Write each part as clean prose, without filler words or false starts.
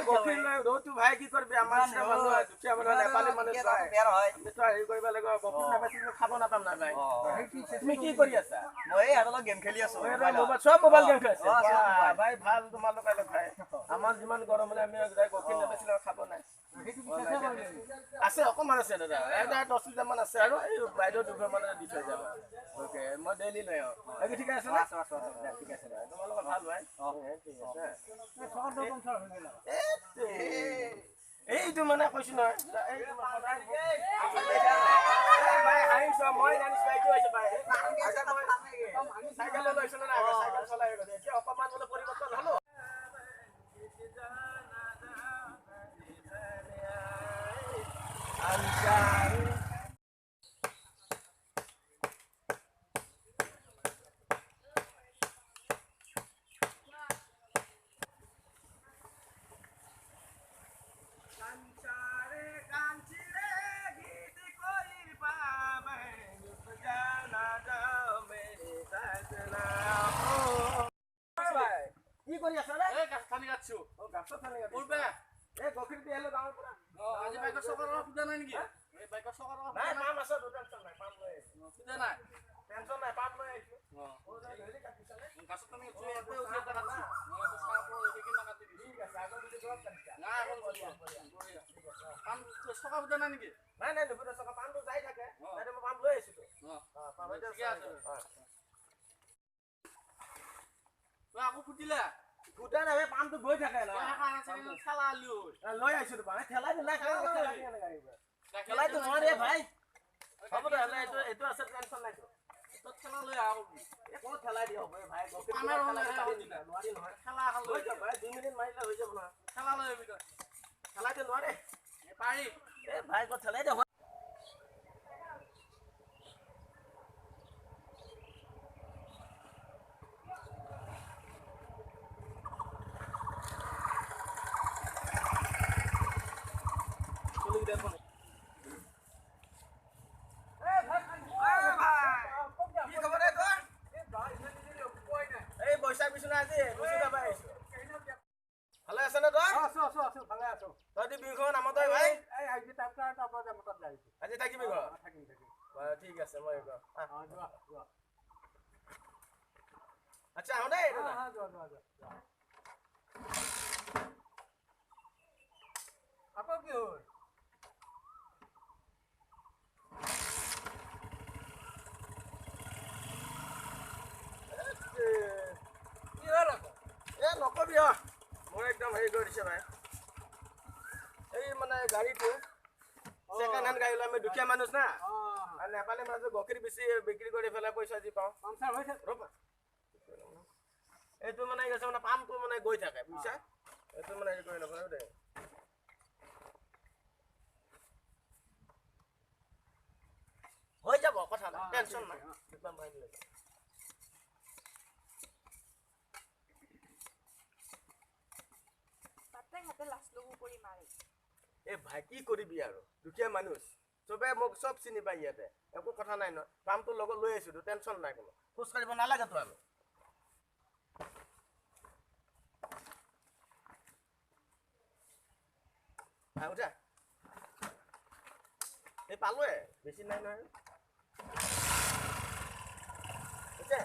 গফিৰ লৈ ৰৌটো ভাই কি কৰবি আমাৰ নিচিনা মানুহ দুখীয়া মানুহ নেপালী মানুহ বেয়া হয় আমি তো হেৰি কৰিব লাগিব গফিৰ নাপাইছিলো খাব নাপাম না ভাই তুমি কি কৰি আছা মই হাতত গেম খেলি আছো সব মোবাইল গেম খেলি আছে ভাই ভাল তোমালোক ভাই আমাৰ যিমান গৰম হলে আমি গফিৰ নাপাইছিলো খাব নাই আছে অকমান আছে দাদা এটা 10 লিটাৰ মান আছে আৰু এই বাইদেউ দুঘৰ মানে দি থৈ যাব ওকে মই ডেইলি লৈ আও বাকি ঠিক আছে না ঠিক আছে তোমালোক ভাল ভাই ঠিক আছে এইটো মানে কৈছো নহয় এইটো ভাই হাইছ মই জানিছ ভাই কি হৈছে ভাই সাইকেল লৈছ না সাইকেল চলাই গ'ল এতিয়া অকমান মানে পৰিৱৰ্তন হলো Ansari কি কৰি আছা ৰে এই গাছ খানি গাছছো ও গাছ খানি গাছ উলবে এই গখৰি দি হেলো গাঁৱৰ পৰা আজি বাইকৰ চকৰ ফুটা নাই নেকি এই বাইকৰ চকৰ নাই পাম আছে টেনচন নাই পাম লৈ ফুটা নাই টেনচন নাই পাম লৈ আইছো ও হেলি কাটিছালে গাছ খানি গাছছো এতে উঠি এটা গাছ মই তো সাপ একে না কাটি দিছি ঠিক আছে আগৰ দিকে জবাব কাটিছা না এখন বঢ়িয়া পাম চকৰ ফুটা নাই নেকি নাই নাই নুফুটা চকৰ পামটো যাই থাকে তাতে মই পাম লৈ আইছো তো পাম ঠিক আছে তো আকৌ ফুটিলা ফুটা নাই পামটো গৈ থাকে না খেলা লৈ আইছো তো ঠেলা দিলা খেলাই তো নোৱাৰে ভাই হ'ব দে এইটো আছে টেনচন নাই তো খেলা লৈ আও এ কোন ঠেলাই দি হ'ব ভাই আমাৰ নোৱাৰি নহয় খেলা হৈ যাব ভাই 2 মিনিট মাৰিলে হৈ যাব না খেলা লৈ আবি তো খেলাই তো নোৱাৰে এ পাৰি এ ভাই কো ঠেলাই দে ঠিক আছে মই আচ্ছা আও দে আপা কি হল কি হল এ নকবি মই একদম হেৰি কৰি দিছে ভাই এই মানে গাড়ীটো সেকেন্ড হ্যান্ড গাড়ী আমি দুখীয়া মানুহ না আর নেপালী মানুষ গখৰি বেছি বিক্রি করে ফেলা পয়সা দি পাও পামচার হইছে রবা এটো মানে গেছে মানে পামটো মানে গই থাকে বুঝছা এটো মানে এই কই নকৰে দে হৈ যাব কথা না টেনশন নাই একদম মাইন্ড লৈ তাতে হাতে লাস লগু কৰি মাৰে এ ভাই কি কৰিবি আৰু দুখীয়া মানুহ সবে মোক সব চিনি পাই ইয়াতে একো কথা নাই ন পামটো লগত লৈ আইছো তো টেনশন নাই কোনো খোজ কাঢ়িব নালাগে তো আমি আউটা এই পালোৱে বেছি নাই নহয় ওকে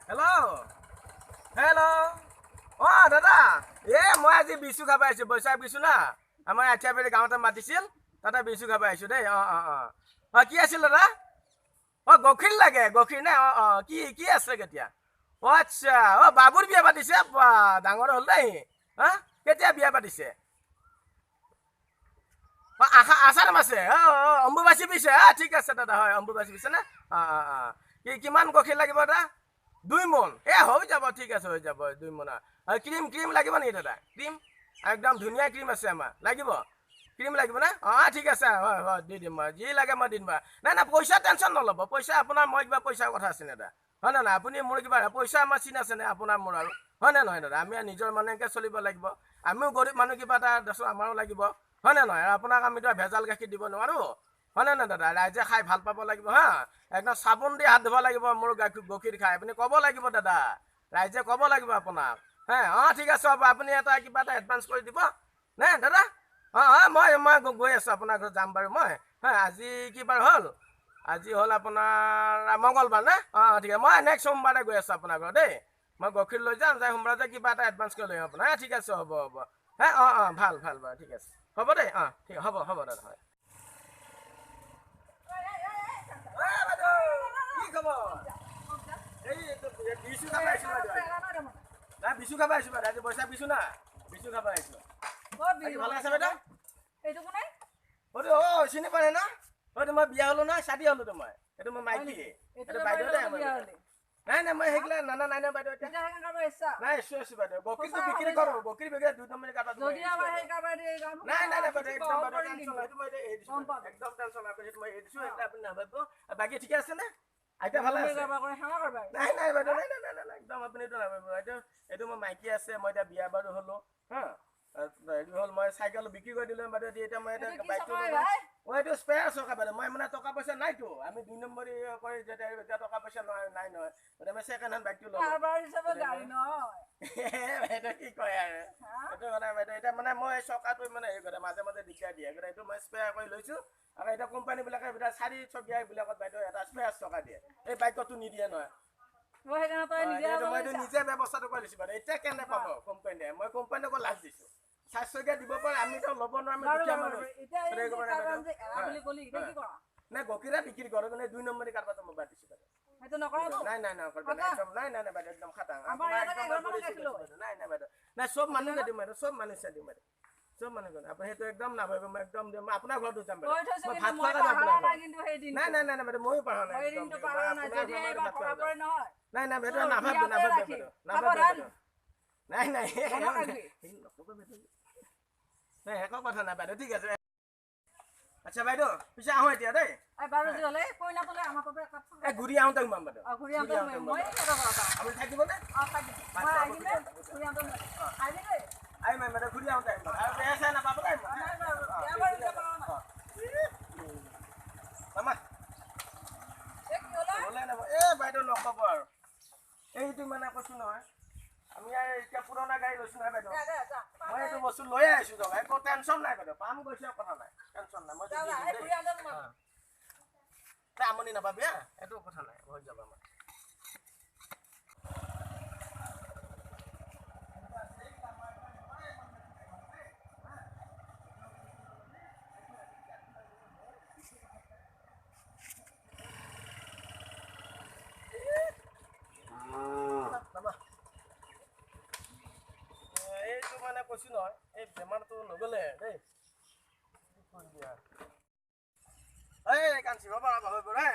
হেল্ল' হেল্ল' অ দাদা এ মই আজি বিচু খাব আহিছো বৈশাখ বিচু না আমাৰ আঠিয়াবাৰী গাঁৱতে মাতিছিল তাতে বিচু খাব আহিছো দেই কি আছিল দাদা গখীৰ লাগে গখীৰ নে কি কি আছে কেতিয়া আচ্ছা বাবুৰ বিয়া পাতিছে ডাঙৰ হ'ল দেই কেতিয়া বিয়া পাতিছে আষাঢ় মাছে অম্বুবাচী পিছে ঠিক আছে দাদা হয় অম্বুবাচী পিছে না কিমান গখীৰ লাগিব দাদা 2 মন হৈ যাব ঠিক আছে হৈ যাব 2 মন ক্ৰীম ক্ৰীম লাগিব নেকি দাদা ক্ৰীম একদম ধুনীয়া ক্ৰীম আছে আমাৰ লাগিব ক্ৰীম লাগিব না ঠিক আছে হয় হয় দি দিম মই যি লাগে মই দিম নাই নাই পইচা টেনশ্যন নল'ব পইচা আপোনাৰ মই কিবা পইচাৰ কথা আছে নে দাদা হয় নে নাই আপুনি মোৰ কিবা পইচা আমাৰ চিন আছে নে আপোনাৰ মোৰ আৰু হয় নে নহয় দাদা আমি নিজৰ মানুহে চলিব লাগিব আমিও গৰীব মানুহ কিবা এটা দেচোন আমাৰো লাগিব হয় নে নহয় আপোনাক আমিতো ভেজাল গাখীৰ দিব নোৱাৰো হয় নে নহয় দাদা ৰাইজে খাই ভাল পাব লাগিব হা একদম চাবোন দি হাত ধুব লাগিব মোৰ গাখীৰ খাই আপুনি ক'ব লাগিব দাদা ৰাইজে ক'ব লাগিব আপোনাক হে ঠিক আছে হ'ব আপুনি এটা কিবা এটা এডভান্স কৰি দিব নে দাদা মই গৈ আছোঁ আপোনাৰ ঘৰত যাম বাৰু মই আজি কি বাৰ হ'ল আজি হ'ল আপোনাৰ মংগলবাৰ নে ঠিক আছে মই নেক্সট সোমবাৰে গৈ আছোঁ আপোনাৰ ঘৰত দেই মই গাখীৰ লৈ যাম যাই সোমবাৰে কিবা এটা এডভান্স কৰি লৈ আহিম আপোনাৰ ঠিক আছে হ'ব হ'ব ভাল ভাল বাৰু ঠিক আছে হ'ব দেই ঠিক হ'ব হ'ব দাদা হয় কি খবৰ এই বিচু খাব আহিছোঁ নাই বিচু খাব আহিছোঁ বাইদেউ আজি পইচা বিচু না বিচু খাব আহিছোঁ ভালে আছে বাইদেউ এইটো কোনে চিনি পোৱা নাই ন মই বিয়া হ'লো না চাদি হ'লো তো মই এইটো মই মাইকী এইটো বাইদেউ নাই নাই মই সেইগিলা নানা নাই বাইদেউ এতিয়া নাই আছো বাইদেউ বকীৰটো বিক্ৰী কৰোঁ বকীৰ বিক্ৰী 2 নম্বৰ কাটা নাই নাই বাইদেউ একদম টেনশ্যন মই দিছোঁ আপুনি নাভাবিব বাকী ঠিকে আছে নে আইতা ভালে আছে নাই নাই বাইদেউ নাই নাই নাই একদম আপুনি এইটো নাভাবিব এইটো মই মাইকী আছে মই এতিয়া বিয়া বাৰু হ'লো হেৰি হ'ল মই চাইকেল বিক্ৰী কৰি দিলোঁ বাইদেউ এতিয়া মই বাইকটো এইটো স্পেয়াৰ চকা বাইদেউ মই মানে টকা পইচা নাইতো আমি 2 নম্বৰ কৰি এতিয়া টকা পইচা নাই নহয় মই ছেকেণ্ড হেণ্ড বাইকটো ল'লোঁ বাইদেউ কি কয় আৰু এইটো মানে বাইদেউ এতিয়া মানে মই চকাটো মানে হেৰি কৰে মাজে মাজে দিগদাৰ দিয়ে এইটো মই স্পেয়াৰ কৰি লৈছোঁ আৰু এতিয়া কোম্পানীবিলাকে 4 চকীয়া এইবিলাকত বাইদেউ এটা স্পেয়াৰ চকা দিয়ে এই বাইকতো নিদিয়ে নহয় মই নিজে ব্যৱস্থাটো কৰি দিছোঁ বাইদেউ এতিয়া কেনে পাব কোম্পানীয়ে মই কোম্পানীকো লাজ দিছোঁ 4 চকীয়া দিব পাৰে আমিতো ল'ব নোৱাৰো নাই গকীৰা বিক্ৰী কৰোঁ কিন্তু 2 নম্বৰ কাৰবাৰটো মই বাদ দিছোঁ বাইদেউ নাই নাই নাই একদম নাই নাই নাই বাইদেউ একদম খাটাং নাই নাই বাইদেউ নাই চব মানুহে দিম বাইদেউ চব মানুহ চাই দিম বাইদেউ চব মানুহ আপুনি সেইটো একদম নাভাবিব মই একদম দিম মই আপোনাৰ ঘৰতো যাম বাইদেউ মই ভাত খোৱা নাই নাই নাই নাই বাইদেউ ময়ো পাহৰা নাই নাই নাই বাইদেউ নাভাবিব বাইদেউ নাই নাই নাই একো কথা নাই বাইদেউ ঠিক আছে আচ্ছা বাইদেউ পিছে আহোঁ এতিয়া দেই ঘূৰি আহোঁতে সোমাম বাইদেউ আপুনি থাকিবনে আহিম বাইদেউ ঘূৰি আহোঁতে আহিম আৰু বেয়া চাই নাপাব দেই মামা বাইদেউ নক'ব আৰু এইটো মানে কৈছোঁ নহয় আমি এতিয়া পুৰণা গাড়ী লৈছোঁ নহয় বাইদেউ মই এইটো বস্তু লৈ আহিছোঁ জগা একো টেনশ্যন নাই বাইদেউ পাম গৈছে কথা নাই টেনশ্যন নাই মই আমনি নাপাবি এইটো কথা নাই হৈ যাব আমাৰ এইটো মানে কৈছোঁ নহয় এই বেমাৰটো নগ'লে দেই এই কাঞ্চি হ'ব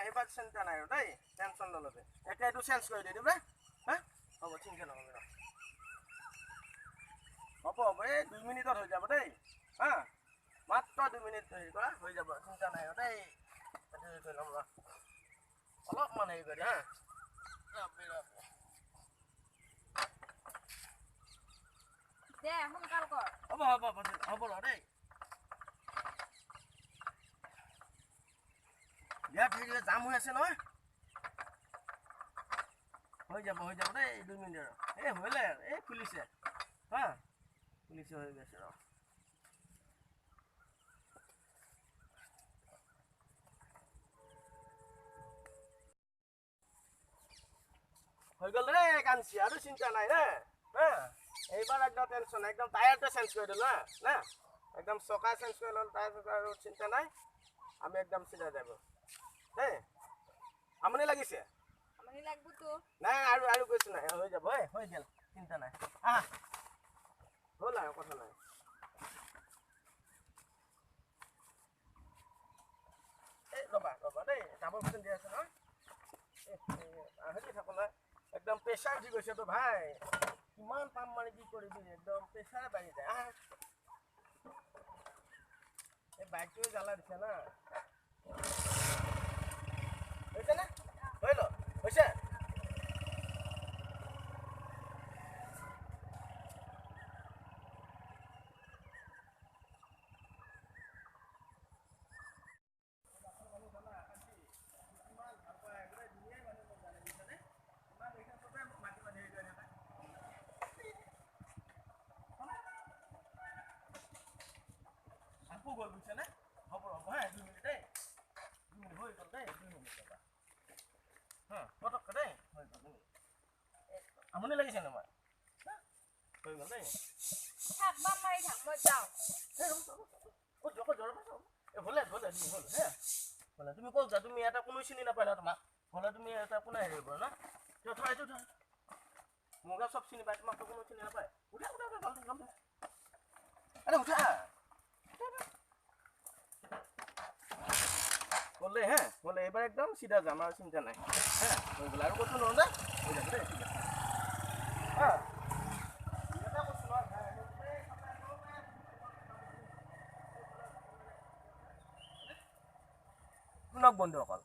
এইবাৰ চিন্তা নাই আৰু দেই টেনশ্যন নল'বি এতিয়া এইটো চেঞ্জ কৰি দিম দেই হ'ব চিন্তা নকৰিব হ'ব এই 2 মিনিটত হৈ যাব দেই মাত্ৰ 2 মিনিট হেৰি কৰা হৈ যাব চিন্তা নাই আৰু দেই হেৰি কৰি ল'ম অলপমান হেৰি কৰি হ'ব হ'ব হ'ব দেই বিয়াত হেৰি জাম হৈ আছে নহয় হৈ যাব দেই 2 মিনিট আৰু এই হ'লে এই খুলিছে পুলিচে হৈ গৈছে হৈ গ'ল দেই কাঞ্চি আৰু চিন্তা নাই এইবাৰ একদম টেনশ্যন একদম টায়াৰটো চেঞ্জ কৰি দিলোঁ না একদম চকা চেঞ্জ কৰি ল'লোঁ টায়াৰ আৰু চিন্তা নাই আমি একদম চিধা যাব দেই আমনি লাগিছে নাই আৰু কৈছোঁ নাই হৈ যাব হৈ গ'ল চিন্তা নাই হ'ল আৰু কথা নাই এই ৰ'বা দেই ডাবৰ পেচেণ্ট দি আছে নহয় থাকোঁ নহয় একদম প্ৰেছাৰ উঠি গৈছে তো ভাই কিমান পাম মানে কি কৰিবি একদম প্ৰেছাৰে বাঢ়ি যায় এই বাইকটোৱে জ্বালা দিছে না হৈছে নে হৈ ল হৈছে গ'ল বুজিছে নে হ'ব ৰ'ব হে 2 মিনিট দেই 2 মিনিট হৈ গ'ল দেই 2 মিনিট ৰ'বা পটককৈ দেই হৈ গ'ল আমনি লাগিছে নে মই হৈ গ'ল দেই থাকবা মাৰি থাক মই যাওঁ ভলে ভলে হ'ল হে ভলে তুমি ক'ত যা তুমি এটা কোনো চিনি নাপায় না তোমাক ভলে তুমি এটা কোনে হেৰি কৰিব না এইটো থোৱা মুগা চব চিনি পায় তোমাকতো কোনো চিনি নাপায় উঠা জলদি আরে উঠা বলে হ্যাঁ বলে এবার একদম সিধা যাম আর চিন্তা নাই হ্যাঁ হয়ে গেল আর কত নয় হয়ে যাবে রে ঠিক আছে হ্যাঁ এটা কত নয় শুনক বন্ধুসকল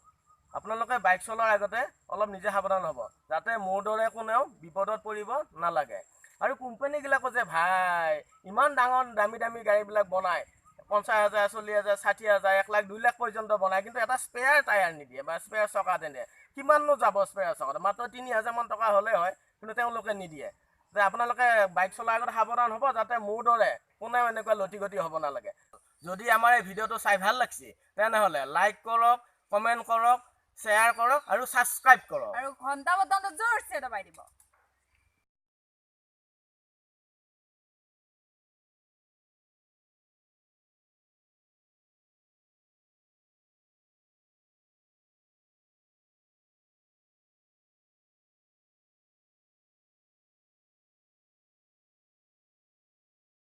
আপোনালোকে বাইক চলোৱাৰ আগতে অলপ নিজে সাৱধান হ'ব যাতে মোৰ দৰে কোনেও বিপদত পৰিব নালাগে আৰু কোম্পানীবিলাকো যে ভাই ইমান ডাঙৰ দামী দামী গাড়ীবিলাক বনায় 50,000 40,000 60,000 1 লাখ 2 লাখ পৰ্যন্ত বনায় কিন্তু এটা স্পেয়াৰ টায়াৰ নিদিয়ে বা স্পেয়াৰ চকা নিদিয়ে কিমাননো যাব স্পেয়াৰ চকা মাত্ৰ 3,000 মান টকা হ'লে হয় কিন্তু তেওঁলোকে নিদিয়ে যে আপোনালোকে বাইক চলোৱাৰ আগতে সাৱধান হ'ব যাতে মোৰ দৰে কোনেও এনেকুৱা লটি গতি হ'ব নালাগে যদি আমাৰ এই ভিডিঅ'টো চাই ভাল লাগছে তেনেহ'লে লাইক কৰক কমেণ্ট কৰক শ্বেয়াৰ কৰক আৰু ছাবস্ক্ৰাইব কৰক আৰু ঘণ্টা বটনটো জোৰছে দবাই দিব